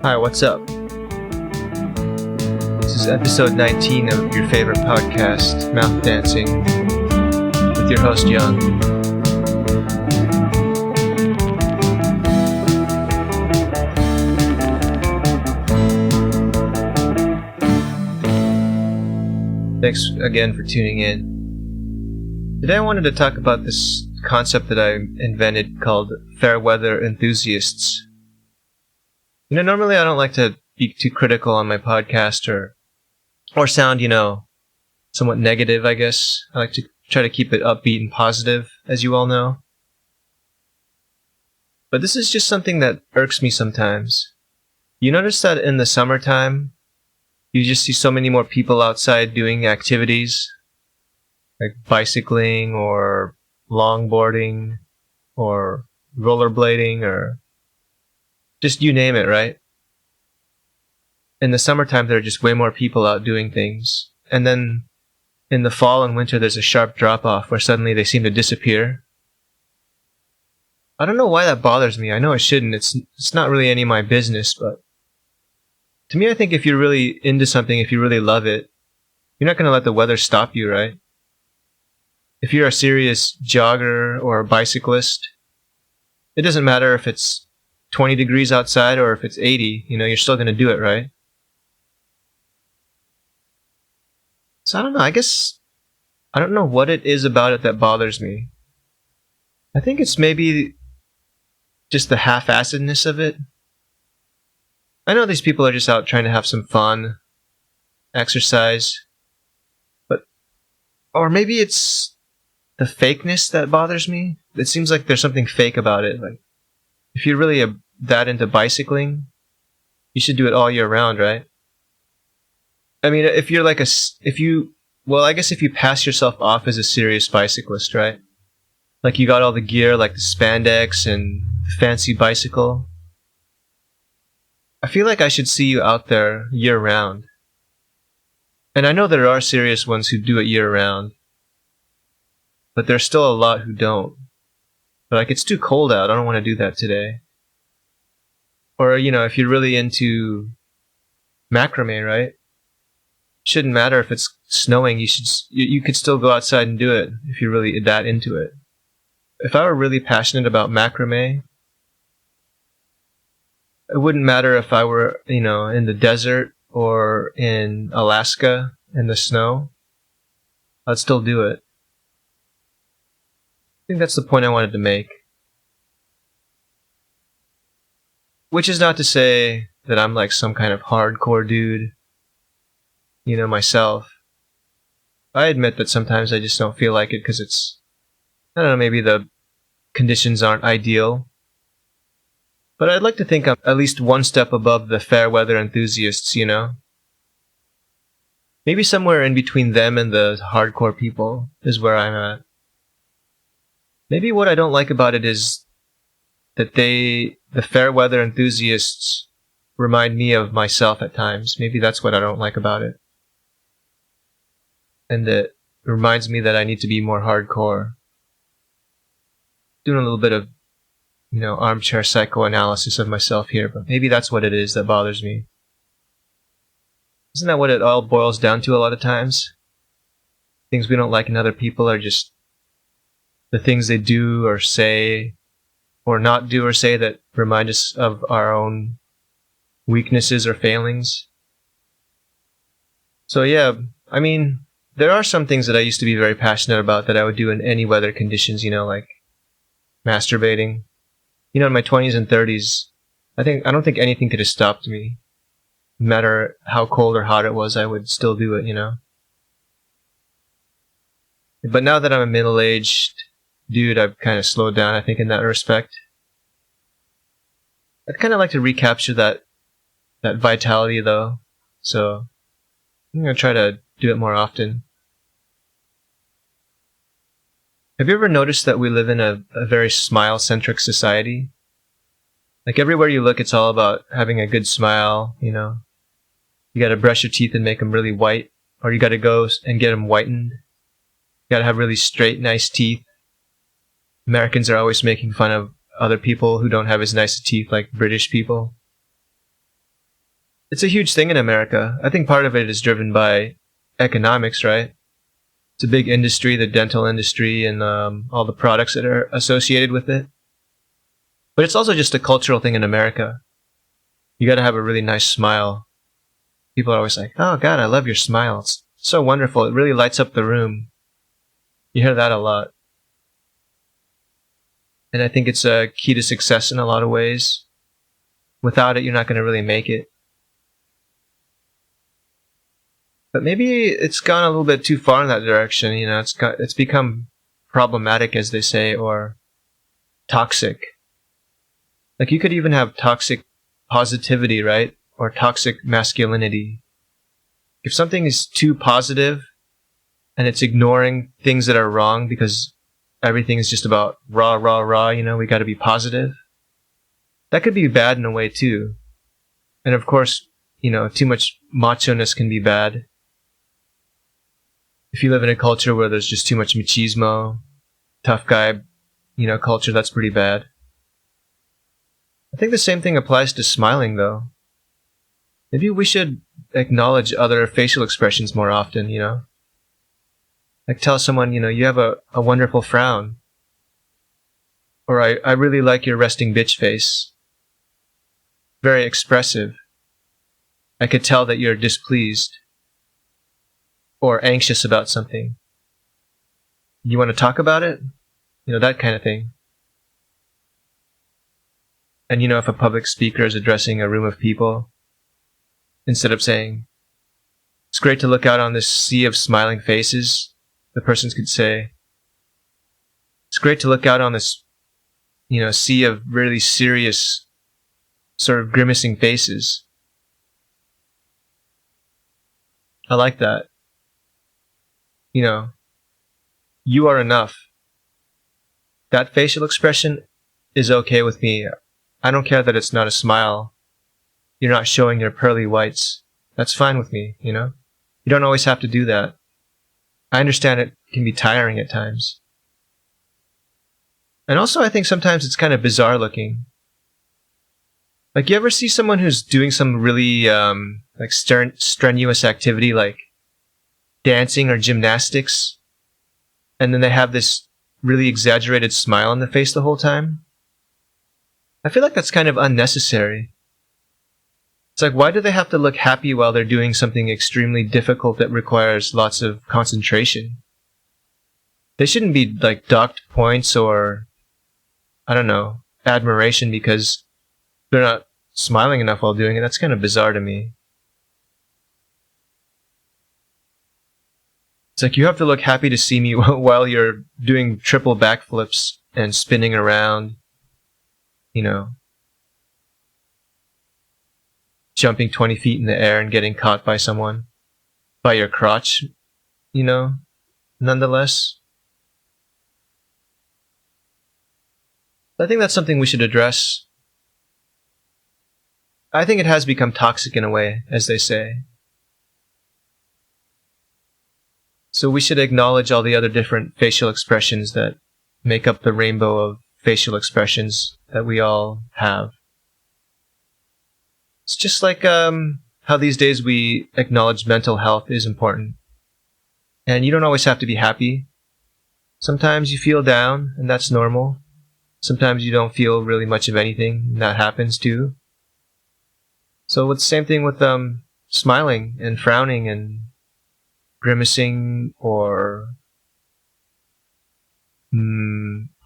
Hi, what's up? This is episode 19 of your favorite podcast, Mouth Dancing, with your host, Young. Thanks again for tuning in. Today I wanted to talk about this concept that I invented called fair weather enthusiasts. Normally I don't like to be too critical on my podcast or sound, somewhat negative, I guess. I like to try to keep it upbeat and positive, as you all know. But this is just something that irks me sometimes. You notice that in the summertime, you just see so many more people outside doing activities, like bicycling or longboarding or rollerblading or just you name it, right? In the summertime, there are just way more people out doing things. And then in the fall and winter, there's a sharp drop-off where suddenly they seem to disappear. I don't know why that bothers me. I know it shouldn't. It's not really any of my business, but to me, I think if you're really into something, if you really love it, you're not going to let the weather stop you, right? If you're a serious jogger or a bicyclist, it doesn't matter if it's 20 degrees outside or if it's 80, you're still going to do it, right? So I don't know, I don't know what it is about it that bothers me. I think it's maybe just the half-assedness of it. I know these people are just out trying to have some fun, exercise, or maybe it's the fakeness that bothers me. It seems like there's something fake about it. Like, if you're really that into bicycling, you should do it all year round, right? I mean, if you're like I guess if you pass yourself off as a serious bicyclist, right? Like you got all the gear, like the spandex and the fancy bicycle. I feel like I should see you out there year round. And I know there are serious ones who do it year round, but there's still a lot who don't. But like, it's too cold out. I don't want to do that today. Or, if you're really into macrame, right? Shouldn't matter if it's snowing. You could still go outside and do it if you're really that into it. If I were really passionate about macrame, it wouldn't matter if I were, in the desert or in Alaska in the snow. I'd still do it. I think that's the point I wanted to make. Which is not to say that I'm like some kind of hardcore dude, myself. I admit that sometimes I just don't feel like it because I don't know, maybe the conditions aren't ideal. But I'd like to think I'm at least one step above the fair weather enthusiasts, Maybe somewhere in between them and the hardcore people is where I'm at. Maybe what I don't like about it is that the fair weather enthusiasts remind me of myself at times. Maybe that's what I don't like about it. And it reminds me that I need to be more hardcore. Doing a little bit of, armchair psychoanalysis of myself here, but maybe that's what it is that bothers me. Isn't that what it all boils down to a lot of times? Things we don't like in other people are just the things they do or say or not do or say that remind us of our own weaknesses or failings. So yeah, there are some things that I used to be very passionate about that I would do in any weather conditions, like masturbating. In my 20s and 30s, I don't think anything could have stopped me. No matter how cold or hot it was, I would still do it, But now that I'm a middle-aged dude, I've kind of slowed down, I think, in that respect. I'd kind of like to recapture that vitality, though. So I'm going to try to do it more often. Have you ever noticed that we live in a very smile-centric society? Like everywhere you look, it's all about having a good smile, You gotta brush your teeth and make them really white, or you gotta go and get them whitened. You gotta have really straight, nice teeth. Americans are always making fun of other people who don't have as nice teeth like British people. It's a huge thing in America. I think part of it is driven by economics, right? It's a big industry, the dental industry, and all the products that are associated with it. But it's also just a cultural thing in America. You got to have a really nice smile. People are always like, "Oh God, I love your smile. It's so wonderful. It really lights up the room." You hear that a lot. And I think it's a key to success in a lot of ways. Without it, you're not going to really make it. But maybe it's gone a little bit too far in that direction. You know, it's become problematic, as they say, or toxic. Like you could even have toxic positivity, right? Or toxic masculinity. If something is too positive and it's ignoring things that are wrong because everything is just about rah, rah, rah, you know, we got to be positive. That could be bad in a way too. And of course, you know, too much macho-ness can be bad. If you live in a culture where there's just too much machismo, tough guy, you know, culture, that's pretty bad. I think the same thing applies to smiling though. Maybe we should acknowledge other facial expressions more often, you know? Like tell someone, you know, you have a wonderful frown. Or I really like your resting bitch face. Very expressive. I could tell that you're displeased. Or anxious about something. You want to talk about it? You know, that kind of thing. And you know, if a public speaker is addressing a room of people, instead of saying, "It's great to look out on this sea of smiling faces," the person could say, "It's great to look out on this, you know, sea of really serious, sort of grimacing faces." I like that. You know, you are enough. That facial expression is okay with me. I don't care that it's not a smile. You're not showing your pearly whites. That's fine with me, you know? You don't always have to do that. I understand it can be tiring at times. And also I think sometimes it's kind of bizarre looking. Like you ever see someone who's doing some really like strenuous activity like dancing or gymnastics, and then they have this really exaggerated smile on the face the whole time? I feel like that's kind of unnecessary. It's like, why do they have to look happy while they're doing something extremely difficult that requires lots of concentration? They shouldn't be like docked points or, I don't know, admiration because they're not smiling enough while doing it. That's kind of bizarre to me. It's like you have to look happy to see me while you're doing triple backflips and spinning around, you know, jumping 20 feet in the air and getting caught by someone, by your crotch, you know, nonetheless. I think that's something we should address. I think it has become toxic in a way, as they say. So we should acknowledge all the other different facial expressions that make up the rainbow of facial expressions that we all have. It's just like how these days we acknowledge mental health is important. And you don't always have to be happy. Sometimes you feel down, and that's normal. Sometimes you don't feel really much of anything, and that happens too. So it's the same thing with smiling and frowning and grimacing or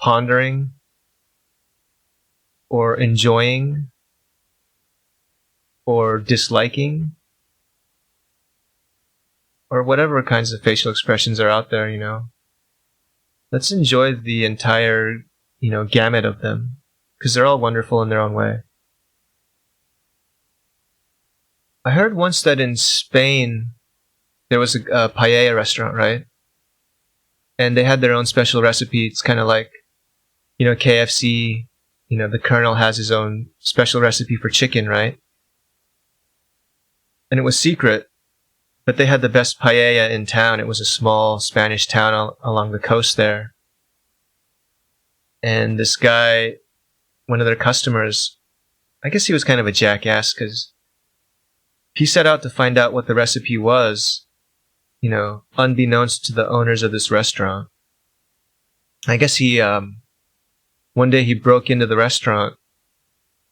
pondering or enjoying or disliking or whatever kinds of facial expressions are out there, you know. Let's enjoy the entire, you know, gamut of them because they're all wonderful in their own way. I heard once that in Spain there was a paella restaurant, right? And they had their own special recipe. It's kind of like, you know, KFC, you know, the Colonel has his own special recipe for chicken, right? And it was secret, but they had the best paella in town. It was a small Spanish town along the coast there. And this guy, one of their customers, I guess he was kind of a jackass because he set out to find out what the recipe was, unbeknownst to the owners of this restaurant. I guess one day he broke into the restaurant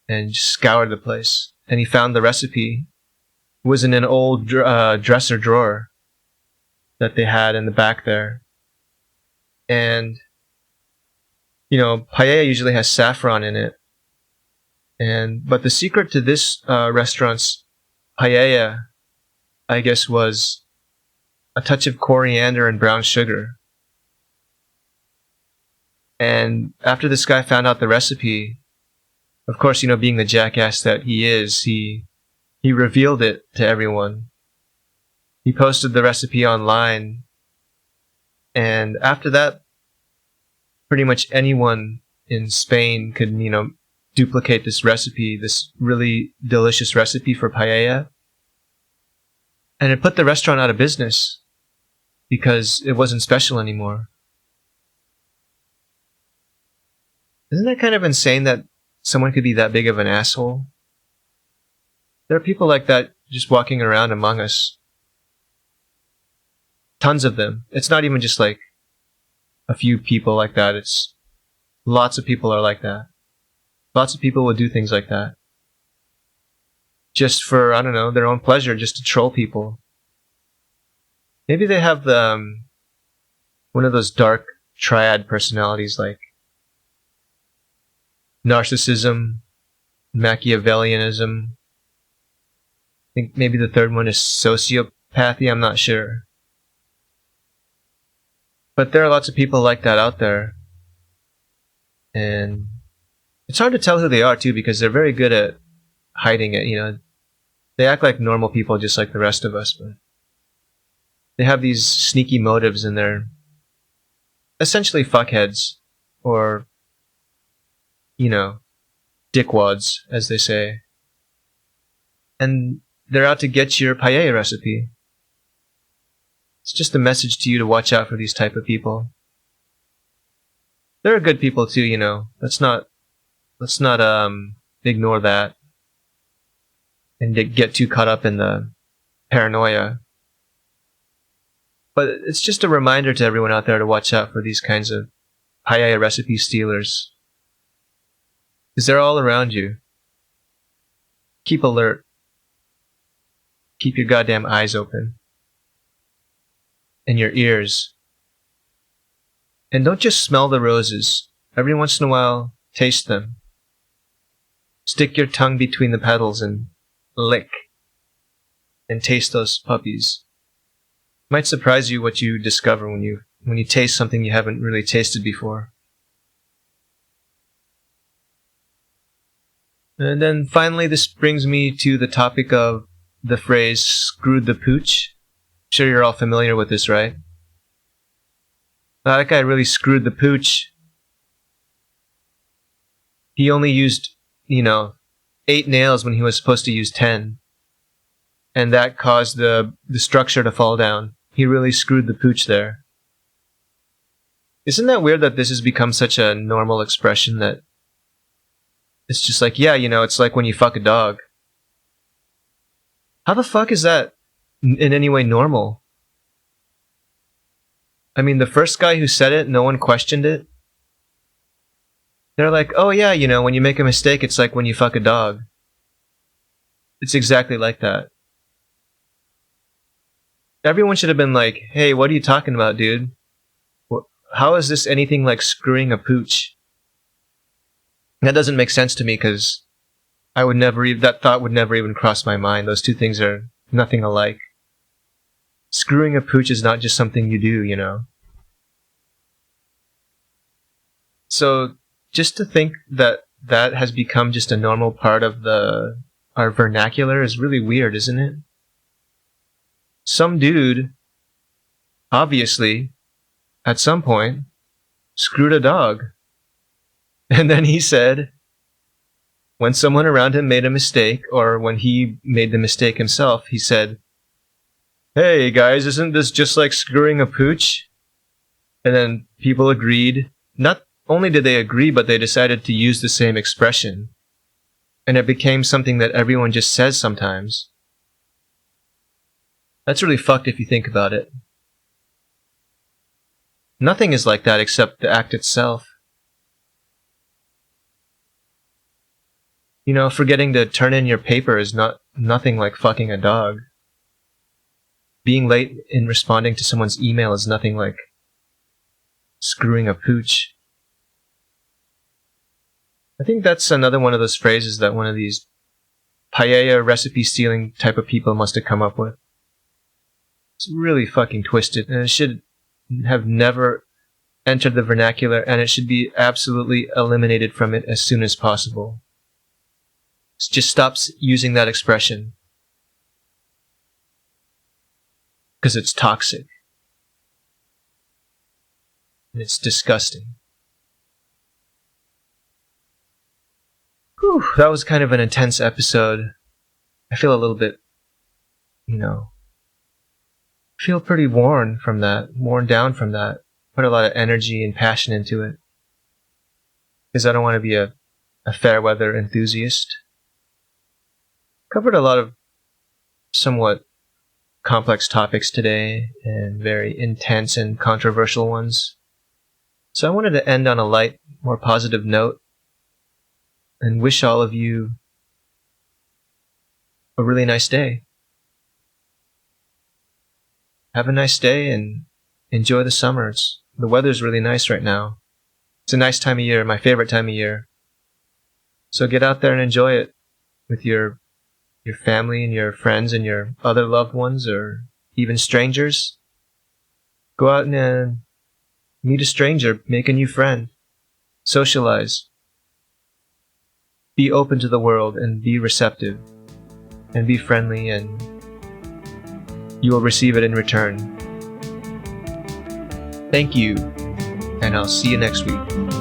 and scoured the place, and he found the recipe. It was in an old dresser drawer that they had in the back there. And, paella usually has saffron in it. But the secret to this restaurant's paella, I guess, was a touch of coriander and brown sugar. And after this guy found out the recipe, of course, being the jackass that he is, he revealed it to everyone. He posted the recipe online. And after that, pretty much anyone in Spain could, duplicate this recipe, this really delicious recipe for paella. And it put the restaurant out of business because it wasn't special anymore. Isn't that kind of insane that someone could be that big of an asshole? There are people like that just walking around among us. Tons of them. It's not even just like a few people like that. It's lots of people are like that. Lots of people would do things like that. Just for, I don't know, their own pleasure, just to troll people. Maybe they have one of those dark triad personalities like narcissism, Machiavellianism. I think maybe the third one is sociopathy, I'm not sure. But there are lots of people like that out there. And it's hard to tell who they are too, because they're very good at hiding it, They act like normal people just like the rest of us, but they have these sneaky motives and they're essentially fuckheads or, dickwads, as they say. And they're out to get your paella recipe. It's just a message to you to watch out for these type of people. There are good people too, Let's not ignore that and get too caught up in the paranoia. But it's just a reminder to everyone out there to watch out for these kinds of paella recipe stealers. Because they're all around you. Keep alert. Keep your goddamn eyes open. And your ears. And don't just smell the roses. Every once in a while, taste them. Stick your tongue between the petals and lick. And taste those puppies. It might surprise you what you discover when you taste something you haven't really tasted before. And then finally, this brings me to the topic of the phrase, screwed the pooch. I'm sure you're all familiar with this, right? That guy really screwed the pooch. He only used, 8 nails when he was supposed to use 10. And that caused the structure to fall down. He really screwed the pooch there. Isn't that weird that this has become such a normal expression that it's just like, yeah, it's like when you fuck a dog. How the fuck is that in any way normal? I mean, the first guy who said it, no one questioned it. They're like, oh yeah, when you make a mistake, it's like when you fuck a dog. It's exactly like that. Everyone should have been like, hey, what are you talking about, dude? How is this anything like screwing a pooch? That doesn't make sense to me because that thought would never even cross my mind. Those two things are nothing alike. Screwing a pooch is not just something you do, So just to think that has become just a normal part of our vernacular is really weird, isn't it? Some dude, obviously, at some point, screwed a dog. And then he said, when someone around him made a mistake, or when he made the mistake himself, he said, hey guys, isn't this just like screwing a pooch? And then people agreed. Not only did they agree, but they decided to use the same expression. And it became something that everyone just says sometimes. That's really fucked if you think about it. Nothing is like that except the act itself. You know, forgetting to turn in your paper is nothing like fucking a dog. Being late in responding to someone's email is nothing like screwing a pooch. I think that's another one of those phrases that one of these paella recipe stealing type of people must have come up with. It's really fucking twisted, and it should have never entered the vernacular, and it should be absolutely eliminated from it as soon as possible. Just stop using that expression. Because it's toxic. And it's disgusting. Whew, that was kind of an intense episode. I feel a little bit, I feel pretty worn down from that. Put a lot of energy and passion into it. Because I don't want to be a fair weather enthusiast. Covered a lot of somewhat complex topics today, and very intense and controversial ones. So I wanted to end on a light, more positive note, and wish all of you a really nice day. Have a nice day and enjoy the summer. The weather's really nice right now. It's a nice time of year, my favorite time of year. So get out there and enjoy it with your family and your friends and your other loved ones, or even strangers. Go out and meet a stranger, make a new friend, socialize. Be open to the world and be receptive and be friendly, and you will receive it in return. Thank you, and I'll see you next week.